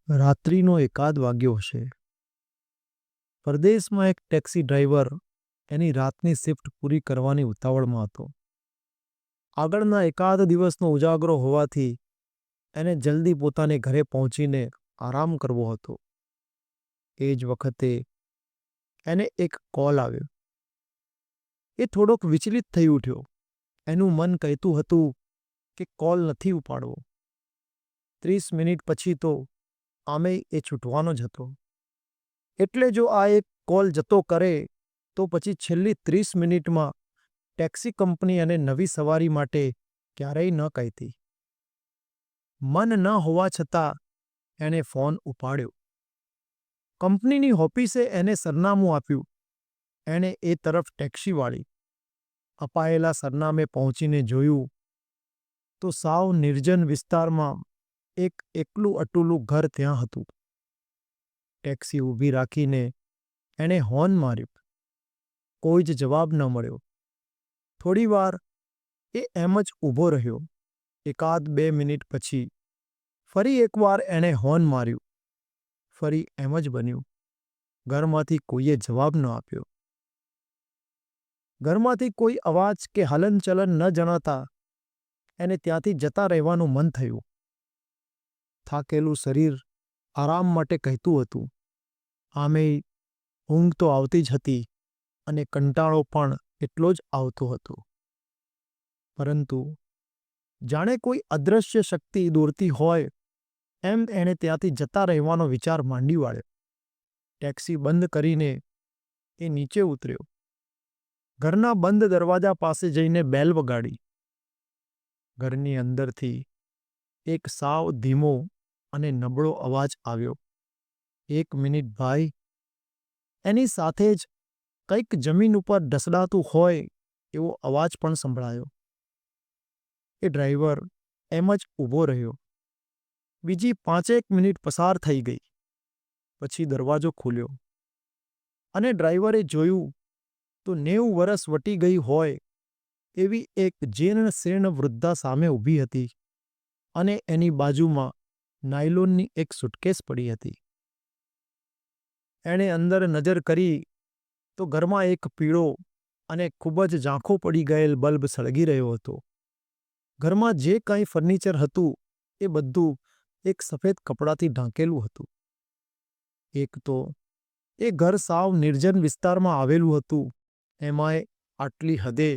રાત્રિનો 1 વાગ્યો હશે. પરદેશમાં એક ટેક્સી ડ્રાઈવર એની રાતની શિફ્ટ પૂરી કરવાની ઉતાવળમાં હતો. આગળના 1 દિવસનો ઉજાગરો હોવાથી એને જલ્દી પોતાને ઘરે પહોંચીને આરામ કરવો હતો. એ જ વખતે એને એક કોલ આવ્યો. એ થોડોક વિચલિત થઈ ઉઠ્યો. એનું મન કહેતું હતું કે કોલ નથી ઉપાડવો. 30 મિનિટ પછી તો આમેય એ છૂટવાનો જ હતો. એટલે જો આ એક કોલ જતો કરે તો પછી છેલ્લી 30 મિનિટમાં ટેક્સી કંપની એને નવી સવારી માટે ક્યારેય ન કહેતી. મન ન હોવા છતાં એણે ફોન ઉપાડ્યો. કંપનીની ઓફિસે એને સરનામું આપ્યું. એણે એ તરફ ટેક્સી વાળી. અપાયેલા સરનામે પહોંચીને જોયું તો સાવ નિર્જન વિસ્તારમાં એક એકલું અટુલું ઘર ત્યાં હતું. ટેક્સી ઊભી રાખીને એણે હોર્ન માર્યું. કોઈ જ જવાબ ન મળ્યો. થોડીવાર એ એમ જ ઊભો રહ્યો. 1-2 મિનિટ પછી ફરી એકવાર એણે હોર્ન માર્યું. ફરી એમ જ બન્યું. ઘરમાંથી કોઈએ જવાબ ન આપ્યો. ઘરમાંથી કોઈ અવાજ કે હલનચલન ન જણાતા એને ત્યાંથી જતા રહેવાનું મન થયું. થાકેલું શરીર આરામ માટે કહેતું હતું. આમેય ઊંઘ તો આવતી જ હતી અને કંટાળો પણ એટલો જ આવતો હતો. પરંતુ જાણે કોઈ અદૃશ્ય શક્તિ દોરતી હોય એમ એણે ત્યાંથી જતા રહેવાનો વિચાર માંડી વાળ્યો. ટેક્સી બંધ કરીને એ નીચે ઉતર્યો. ઘરના બંધ દરવાજા પાસે જઈને બેલ વગાડી. ઘરની અંદરથી એક સાવ ધીમો અને નબળો અવાજ આવ્યો. 1 મિનિટ ભાઈ. એની સાથે જ કંઈક જમીન ઉપર ઢસડાતું હોય એવો અવાજ પણ સંભળાયો. એ ડ્રાઈવર એમ જ ઊભો રહ્યો. બીજી 5 મિનિટ પસાર થઈ ગઈ. પછી દરવાજો ખુલ્યો અને ડ્રાઈવરે જોયું તો 90 વરસ વટી ગઈ હોય એવી એક જીર્ણ શીર્ણ વૃદ્ધા સામે ઊભી હતી અને એની બાજુમાં નાયલોનની એક સુટકેસ પડી હતી. એણે અંદર નજર કરી તો ઘરમાં એક પીળો અને ખૂબ જ ઝાંખો પડી ગયેલ બલ્બ સળગી રહ્યો હતો. ઘરમાં જે કાંઈ ફર્નિચર હતું એ બધું એક સફેદ કપડાથી ઢાંકેલું હતું. એક તો એ ઘર સાવ નિર્જન વિસ્તારમાં આવેલું હતું. એમાંય આટલી હદે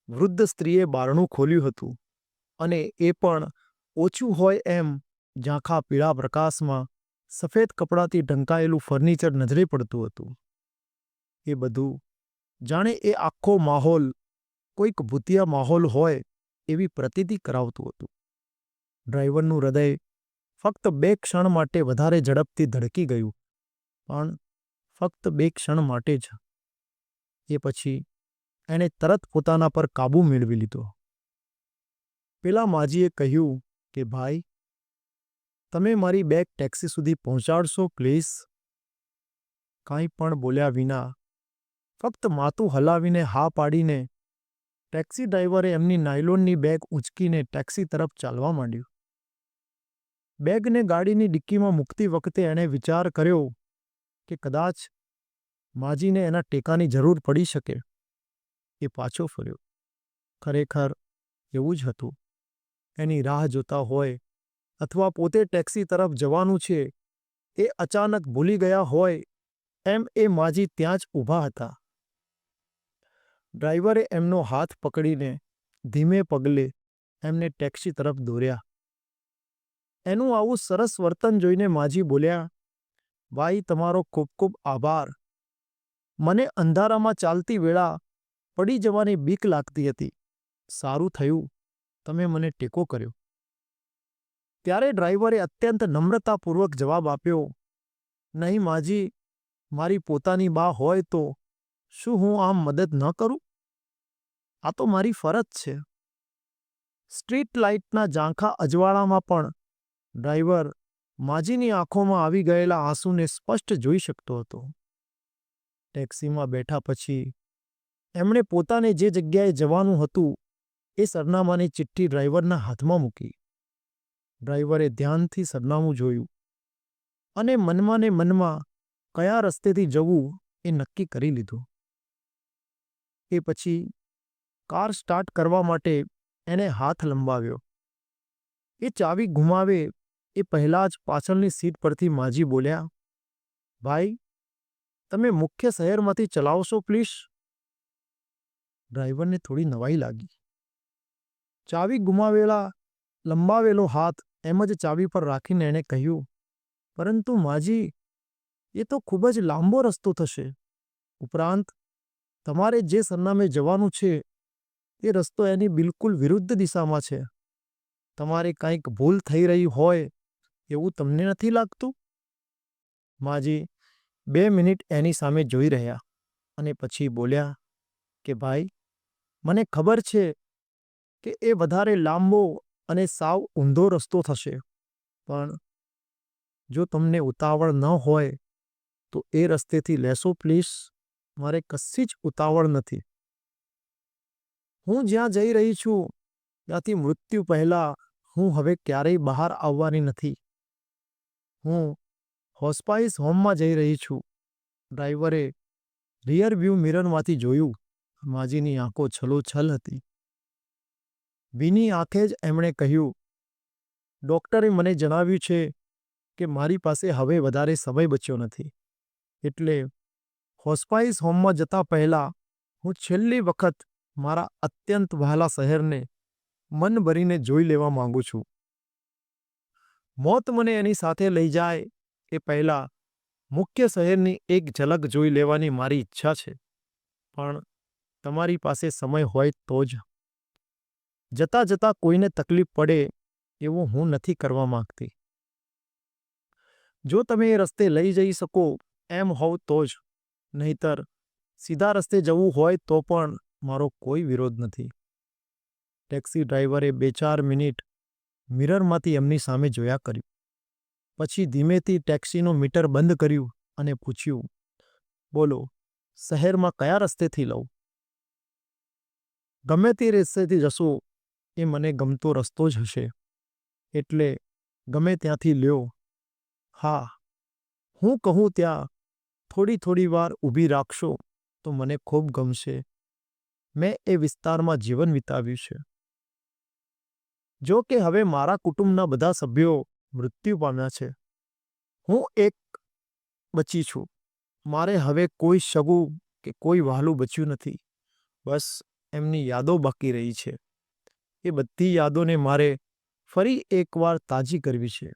વૃદ્ધ સ્ત્રીએ બારણું ખોલ્યું હતું અને એ પણ ઓછું હોય એમ ઝાંખા પીળા પ્રકાશમાં સફેદ કપડાથી ઢંકાયેલું ફર્નિચર નજરે પડતું હતું. એ બધું જાણે એ આખો માહોલ કોઈક ભૂતિયા માહોલ હોય એવી પ્રતીતિ કરાવતું હતું. ડ્રાઈવરનું હૃદય ફક્ત 2 ક્ષણ માટે વધારે ઝડપથી ધડકી ગયું. પણ ફક્ત 2 ક્ષણ માટે જ. એ પછી એણે તરત પોતાના પર કાબૂ મેળવી લીધો. પેલા માજીએ કહ્યું કે ભાઈ, તમે મારી બેગ ટેક્સી સુધી પહોંચાડશો પ્લીઝ? કાંઈ પણ બોલ્યા વિના ફક્ત માથું હલાવીને હા પાડીને ટેક્સી ડ્રાઈવરે એમની નાયલોનની બેગ ઊંચકીને ટેક્સી તરફ ચાલવા માંડ્યું. બેગને ગાડીની ડિક્કીમાં મૂકતી વખતે એણે વિચાર કર્યો કે કદાચ માજીને એના ટેકાની જરૂર પડી શકે. એ પાછો ફર્યો. ખરેખર એવું જ હતું. એની રાહ જોતા હોય અથવા પોતે ટેક્સી તરફ જવાનું છે એ અચાનક ભૂલી ગયા હોય એમ એ માજી ત્યાં જ ઊભા હતા. ડ્રાઈવરે એમનો હાથ પકડીને ધીમે પગલે એમને ટેક્સી તરફ દોર્યા. એનું આવું સરસ વર્તન જોઈને માજી બોલ્યા, ભાઈ, તમારો ખૂબ ખૂબ આભાર. મને અંધારામાં ચાલતી વેળા પડી જવાની બીક લાગતી હતી. સારું થયું તમે મને ટેકો કર્યો. ત્યારે ડ્રાઈવરે અત્યંત નમ્રતાપૂર્વક જવાબ આપ્યો, નહીં માજી, મારી પોતાની બા હોય તો શું હું આમ મદદ ન કરું? આ તો મારી ફરજ છે. સ્ટ્રીટ લાઇટના ઝાંખા અજવાળામાં પણ ડ્રાઈવર માજીની આંખોમાં આવી ગયેલા આંસુને સ્પષ્ટ જોઈ શકતો હતો. ટેક્સીમાં બેઠા પછી એમણે પોતાને જે જગ્યાએ જવાનું હતું એ સરનામાની ચિઠ્ઠી ડ્રાઈવરના હાથમાં મૂકી. ડ્રાઈવરે ધ્યાનથી સરનામું જોયું. અને મનમાં ને મનમાં કયા રસ્તેથી જવું એ નક્કી કરી લીધું. એ પછી કાર સ્ટાર્ટ કરવા માટે એણે હાથ લંબાવ્યો. એ ચાવી ઘુમાવે એ પહેલાં જ પાછળની સીટ પરથી માજી બોલ્યા, ભાઈ, તમે મુખ્ય શહેરમાંથી ચલાવશો પ્લીઝ? ડ્રાઈવરને થોડી નવાઈ લાગી. ચાવી લંબાવેલો હાથ એમ જ ચાવી પર રાખીને એણે કહ્યું, પરંતુ માજી, એ તો ખૂબ જ લાંબો રસ્તો થશે. ઉપરાંત તમારે જે સરનામે જવાનું છે એ રસ્તો એની બિલકુલ વિરુદ્ધ દિશામાં છે. તમારે કંઈક ભૂલ થઈ રહી હોય એવું તમને નથી લાગતું? માજી 2 મિનિટ એની સામે જોઈ રહ્યા અને પછી બોલ્યા કે ભાઈ, મને ખબર છે કે એ વધારે લાંબો અને સાવ ઊંધો રસ્તો થશે, પણ જો તમને ઉતાવળ ન હોય તો એ રસ્તેથી લેશો પ્લીઝ? મારે કશી જ ઉતાવળ નથી. હું જ્યાં જઈ રહી છું ત્યાંથી મૃત્યુ પહેલાં હું હવે ક્યારેય બહાર આવવાની નથી. હું હોસ્પાઇસ હોમમાં જઈ રહી છું. ડ્રાઈવરે રિયર વ્યૂ મિરરમાંથી જોયું. માજીની આંખો છલોછલ હતી. ભીની આંખે જ એમણે કહ્યું, ડૉક્ટરે મને જણાવ્યું છે કે મારી પાસે હવે વધારે સમય બચ્યો નથી, એટલે હોસ્પાઇસ હોમમાં જતા પહેલાં હું છેલ્લી વખત મારા અત્યંત વહાલા શહેરને મન ભરીને જોઈ લેવા માંગુ છું. મોત મને એની સાથે લઈ જાય એ પહેલાં મુખ્ય શહેરની એક ઝલક જોઈ લેવાની મારી ઈચ્છા છે, પણ તમારી પાસે સમય હોય તો જ. જતાં જતાં કોઈને તકલીફ પડે એવું હું નથી કરવા માંગતી. જો તમે એ રસ્તે લઈ જઈ શકો એમ હોવ તો જ, નહીંતર સીધા રસ્તે જવું હોય તો પણ મારો કોઈ વિરોધ નથી. ટેક્સી ડ્રાઈવરે 2-4 મિનિટ મિરરમાંથી એમની સામે જોયા કર્યું. પછી ધીમેથી ટેક્સીનો મીટર બંધ કર્યું અને પૂછ્યું, બોલો, શહેરમાં કયા રસ્તેથી લઉં? ગમે તે રસ્તેથી જશો એ મને ગમતો રસ્તો જ હશે, એટલે ગમે ત્યાંથી લ્યો. હા, હું કહું ત્યાં થોડી વાર ઊભી રાખશો તો મને ખૂબ ગમશે. મેં એ વિસ્તારમાં જીવન વિતાવ્યું છે. જો કે હવે મારા કુટુંબના બધા સભ્યો મૃત્યુ પામ્યા છે. હું એક બચી છું. મારે હવે કોઈ સગું કે કોઈ વહાલું બચ્યું નથી. બસ એમની યાદો બાકી રહી છે. એ બધી યાદોને મારે ફરી એકવાર તાજી કરવી છે.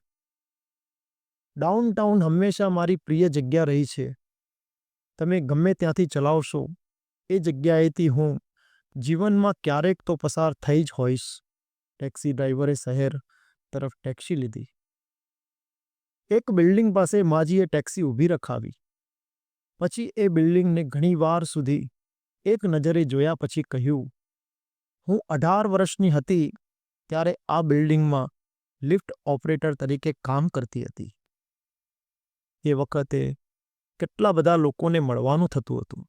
ડાઉનટાઉન હંમેશા મારી પ્રિય જગ્યા રહી છે. તમે ગમે ત્યાંથી ચલાવશો એ જગ્યાએથી હું જીવનમાં ક્યારેક તો પસાર થઈ જ હોઈશ. ટેક્સી ડ્રાઈવરે શહેર તરફ ટેક્સી લીધી. એક બિલ્ડિંગ પાસે માજીએ ટેક્સી ઊભી રખાવી. પછી એ બિલ્ડિંગને ઘણી વાર સુધી એક નજરે જોયા પછી કહ્યું, હું 18 વર્ષની હતી ત્યારે આ બિલ્ડિંગમાં લિફ્ટ ઓપરેટર તરીકે કામ કરતી હતી. એ વખતે કેટલા બધા લોકોને મળવાનું થતું હતું.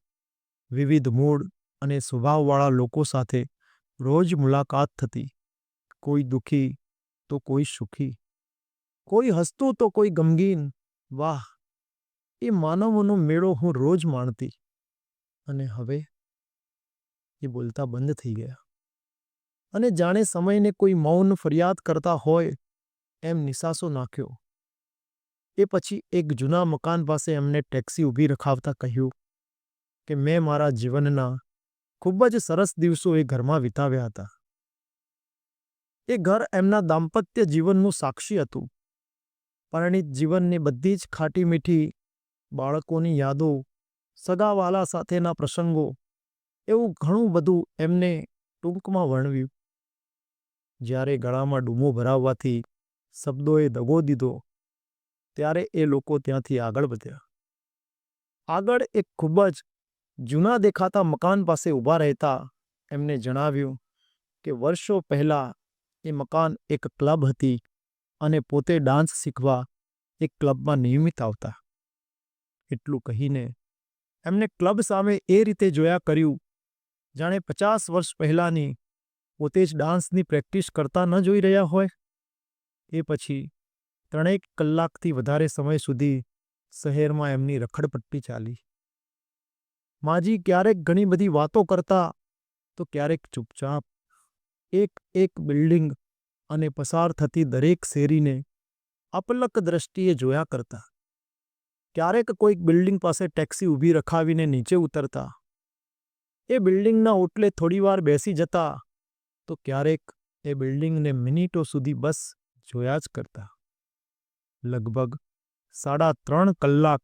વિવિધ મૂડ અને સ્વભાવવાળા લોકો સાથે રોજ મુલાકાત થતી. કોઈ દુઃખી તો કોઈ સુખી, કોઈ હસતું તો કોઈ ગમગીન. વાહ, એ માનવોનો મેળો હું રોજ માણતી. અને હવે એ બોલતા બંધ થઈ ગયા અને જાણે સમયને કોઈ મૌન ફરિયાદ કરતા હોય એમ નિસાસો નાખ્યો. એ પછી એક જૂના મકાન પાસે એમને ટેક્સી ઊભી રખાવતા કહ્યું કે મેં મારા જીવનના ખૂબ જ સરસ દિવસો એ ઘરમાં વિતાવ્યા હતા. એ ઘર એમના દાંપત્ય જીવનનું સાક્ષી હતું. પરિણીત જીવનની બધી જ ખાટી મીઠી, બાળકોની યાદો, સગાવાલા સાથેના પ્રસંગો, એવું ઘણું બધું એમને ટૂંકમાં વર્ણવ્યું. જ્યારે ગળામાં ડૂમો ભરાવવાથી શબ્દોએ દગો દીધો ત્યારે એ લોકો ત્યાંથી આગળ વધ્યા. આગળ એક ખૂબ જ જૂના દેખાતા મકાન પાસે ઊભા રહેતા એમને જણાવ્યું કે વર્ષો પહેલાં એ મકાન એક ક્લબ હતી અને પોતે ડાન્સ શીખવા એક ક્લબમાં નિયમિત આવતા. એટલું કહીને એમને ક્લબ સામે એ રીતે જોયા કર્યું જાણે 50 વર્ષ પહેલાંની પોતે જ ડાન્સની પ્રેક્ટિસ કરતા ન જોઈ રહ્યા હોય. એ પછી 3 કલાકથી વધારે સમય સુધી શહેરમાં એમની રખડપટ્ટી ચાલી. માજી ક્યારેક ઘણી બધી વાતો કરતા તો ક્યારેક ચૂપચાપ એક એક બિલ્ડિંગ અને પસાર થતી દરેક શેરીને અપલક દ્રષ્ટિએ જોયા કરતા. ક્યારેક કોઈક બિલ્ડિંગ પાસે ટેક્સી ઊભી રખાવીને નીચે ઉતરતા. એ બિલ્ડિંગના ઓટલે થોડીવાર બેસી જતા તો ક્યારેક એ બિલ્ડિંગને મિનિટો સુધી બસ જોયા જ કરતા. લગભગ 3.5 કલાક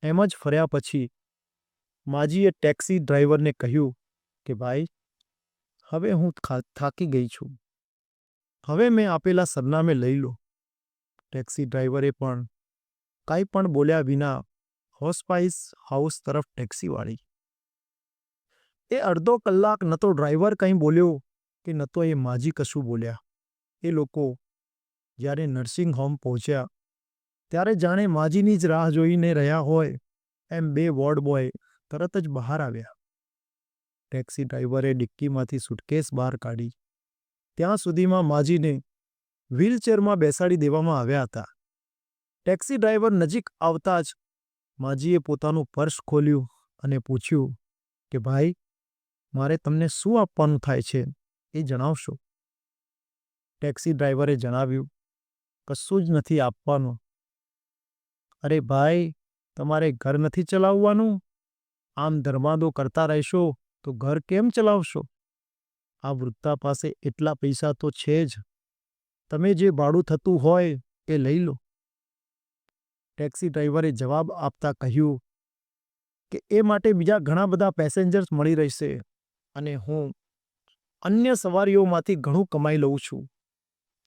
એમ જ ફર્યા પછી માજીએ ટેક્સી ડ્રાઈવરને કહ્યું કે ભાઈ, હવે હું થાકી ગઈ છું. હવે મેં આપેલા સરનામે લઈ લો. ટેક્સી ડ્રાઈવરે પણ કાંઈ પણ બોલ્યા વિના હોસ્પાઇસ હાઉસ તરફ ટેક્સી વાળી. એ અડધો કલાક ન તો ડ્રાઈવર કંઈ બોલ્યો કે ન તો એ માજી કશું બોલ્યા. એ લોકો જ્યારે નર્સિંગ હોમ પહોંચ્યા ત્યારે જાણે માજીની જ રાહ જોઈને રહ્યા હોય એમ 2 વોર્ડ બોય તરત જ બહાર આવ્યા. ટેક્સી ડ્રાઈવરે ડિક્કીમાંથી સુટકેસ બહાર કાઢી. ત્યાં સુધીમાં માજીને વ્હીલચેરમાં બેસાડી દેવામાં આવ્યા હતા. ટેક્સી ડ્રાઈવર નજીક આવતા જ માજીએ પોતાનું પર્સ ખોલ્યું અને પૂછ્યું કે ભાઈ, મારે તમને શું આપવાનું થાય છે એ જણાવશો? ટેક્સી ડ્રાઈવરે જણાવ્યું, કશું જ નથી આપવાનું. અરે ભાઈ, તમારે ઘર નથી ચલાવવાનું? આમ ધર્માદો કરતા રહેશો તો ઘર કેમ ચલાવશો? આ વૃદ્ધા પાસે એટલા પૈસા તો છે જ. તમે જે ભાડું થતું હોય એ લઈ લો. ટેક્સી ડ્રાઈવરે જવાબ આપતા કહ્યું કે એ માટે બીજા ઘણા બધા પેસેન્જર્સ મળી રહેશે અને હું અન્ય સવારીઓમાંથી ઘણું કમાઈ લઉં છું.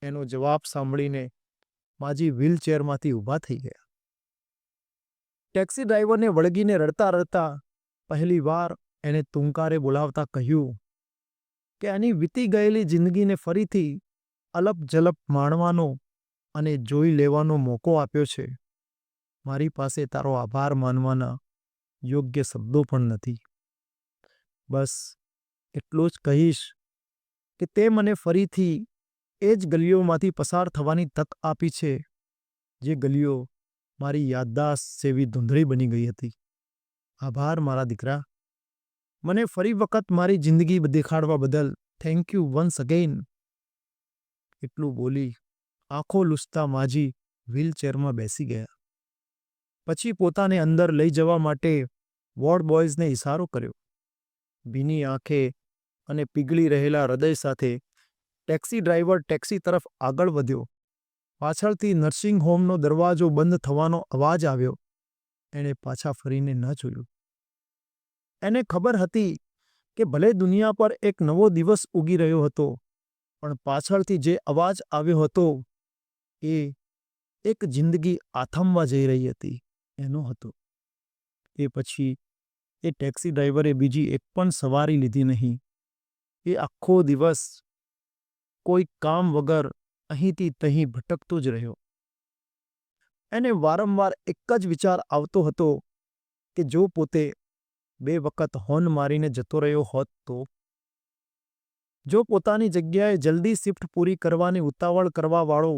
એનો જવાબ સાંભળીને માજી વ્હીલચેરમાંથી ઊભા થઈ ગયા. ટેક્સી ડ્રાઈવરને વળગીને રડતા રડતા પહેલીવાર એને તુંકારે બોલાવતા કહ્યું કે એની વીતી ગયેલી જિંદગીને ફરીથી અલપ જલપ માણવાનો અને જોઈ લેવાનો મોકો આપ્યો છે. મારી પાસે તારો આભાર માનવાના યોગ્ય શબ્દો પણ નથી. બસ એટલું જ કહીશ કે તે મને ફરીથી એ જ ગલીઓમાંથી પસાર થવાની તક આપી છે જે ગલીઓ મારી યાદદાસ્ત જેવી ધૂંધળી બની ગઈ હતી. આભાર મારા દીકરા. મને ફરી વખત મારી જિંદગી દેખાડવા બદલ થેન્ક યુ વન્સ અગેન. એટલું બોલી આંખો લૂછતા માજી વ્હીલચેરમાં બેસી ગયા. પછી પોતાને અંદર લઈ જવા માટે વોર્ડ બોયઝને ઇશારો કર્યો. ભીની આંખે અને પીગળી રહેલા હૃદય સાથે ટેક્સી ડ્રાઈવર ટેક્સી તરફ આગળ વધ્યો. પાછળથી નર્સિંગ હોમનો દરવાજો બંધ થવાનો અવાજ આવ્યો. એણે પાછા ફરીને ન જોયું. એને ખબર હતી કે ભલે દુનિયા પર એક નવો દિવસ ઉગી રહ્યો હતો, પણ પાછળથી જે અવાજ આવ્યો હતો એ એક જિંદગી આથમવા જઈ રહી હતી એનો હતો. એ પછી એ ટેક્સી ડ્રાઈવરે બીજી એક પણ સવારી લીધી નહીં. એ આખો દિવસ કોઈ કામ વગર અહીંથી તહીં ભટકતો જ રહ્યો. એને વારંવાર એક જ વિચાર આવતો હતો કે જો પોતે 2 વખત હોર્ન મારીને જતો રહ્યો હોત તો, જો પોતાની જગ્યાએ જલ્દી શિફ્ટ પૂરી કરવાની ઉતાવળ કરવાવાળો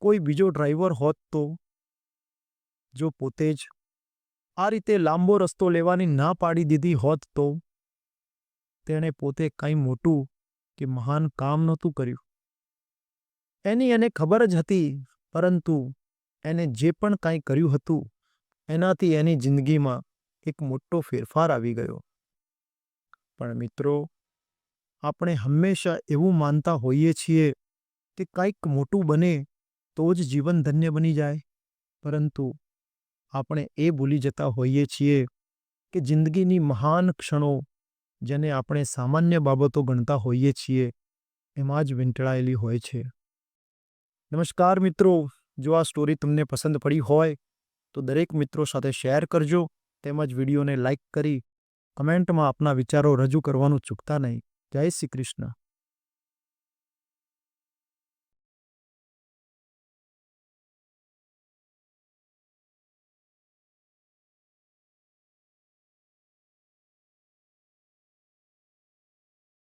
કોઈ બીજો ડ્રાઈવર હોત તો, જો પોતે જ આ રીતે લાંબો રસ્તો લેવાની ના પાડી દીધી હોત તો, તેણે પોતે કંઈ મોટું કે મહાન કામ નહોતું કર્યું. એની એને ખબર જ હતી, પરંતુ એને જે પણ કાંઈ કર્યું હતું એનાથી એની જિંદગીમાં એક મોટો ફેરફાર આવી ગયો. પણ મિત્રો, આપણે હંમેશા એવું માનતા હોઈએ છીએ કે કંઈક મોટું બને તો જ જીવન ધન્ય બની જાય, પરંતુ આપણે એ ભૂલી જતા હોઈએ છીએ કે જિંદગીની મહાન ક્ષણો જેને આપણે સામાન્ય બાબતો ગણતા હોઈએ છીએ એમાં જ વીંટળાયેલી હોય છે. નમસ્કાર મિત્રો, જો આ સ્ટોરી તમને પસંદ પડી હોય તો દરેક મિત્રો સાથે શેર કરજો, તેમજ વિડીયોને લાઇક કરી કમેન્ટમાં આપના વિચારો રજૂ કરવાનું ચૂકતા નહીં. જય શ્રી કૃષ્ણ.